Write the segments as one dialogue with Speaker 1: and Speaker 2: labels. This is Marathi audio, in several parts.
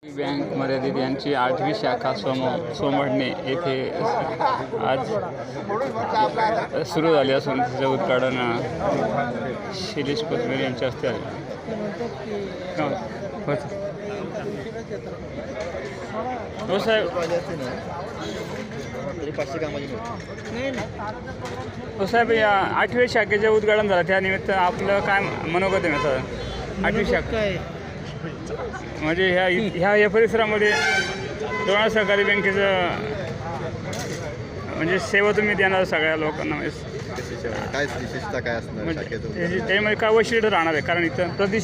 Speaker 1: बँक मर्यादित यांची 8वी शाखा सोमवारने येथे आज सुरू झाली असून तिचं उद्घाटन शिरीष कोथमिरे यांच्या हस्ते आले. हो साहेब, हो साहेब, या 8वी शाखेचे उद्घाटन झालं त्यानिमित्त आपलं काय मनोगत आहे सर? 8वी शाखा म्हणजे ह्या परिसरामध्ये लोणार सहकारी बँकेचं म्हणजे सेवा तुम्ही देणार सगळ्या लोकांना
Speaker 2: काय विशेषता काय असणार
Speaker 1: त्यामध्ये काय वैशिष्ट्य राहणार आहे? कारण इथं प्रति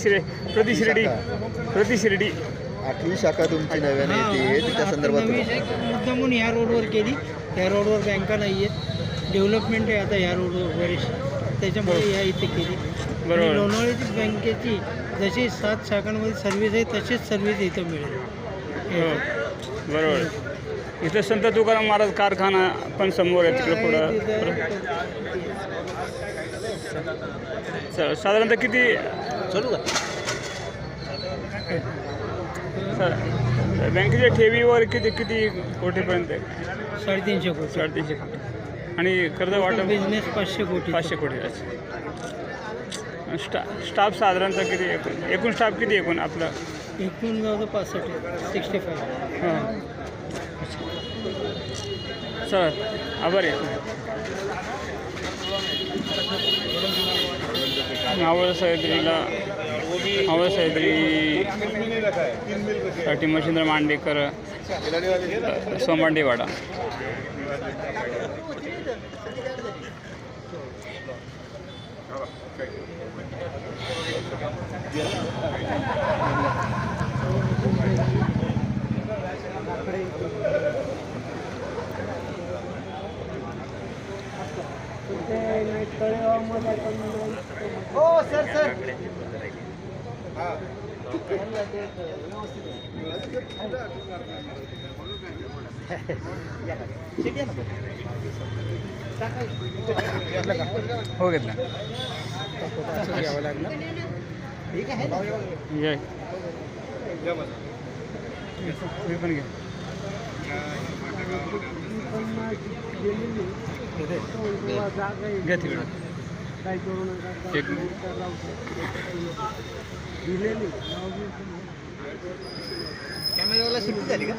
Speaker 1: शिर्डी
Speaker 2: 8वी शाखा तुमची नव्याने येते त्या संदर्भात
Speaker 3: मुद्दामून ह्या रोडवर केली. ह्या रोडवर बँका नाही आहेत, डेव्हलपमेंट आहे आता ह्या रोडवर बरेच, त्याच्यामुळे ह्या इथे केली.
Speaker 1: बरोबर.
Speaker 3: लोणावळ्याची बँकेची जशी 7 शाखांमध्ये सर्व्हिस आहे तशीच सर्व्हिस इथं मिळेल.
Speaker 1: बरोबर. इथं संत तुकाराम महाराज कारखाना पण समोर आहे तिकडे पुढं. साधारणतः किती बँकेच्या ठेवीवर किती कोटीपर्यंत आहे?
Speaker 3: 350 कोटी.
Speaker 1: 350 कोटी. आणि कर्ज वाटप
Speaker 3: बिझनेस 500 कोटी.
Speaker 1: 500 कोटी. स्टाफ साधारणतः किती एकूण स्टाफ किती एकूण आपलं?
Speaker 3: एकूण जवळ 65.
Speaker 1: हां सर, आभारी आहे. मावळ सह्याद्रीसाठी मच्छिंद्र मांडेकर, सोमांडेवाडा.
Speaker 3: हो सर.
Speaker 1: हो घेतला.
Speaker 3: घ्यावं लागलं. ठीक आहे
Speaker 1: मी पण घे. घ्या तिकडं. एक
Speaker 3: कॅमेरावाला सुट्टी झाली का?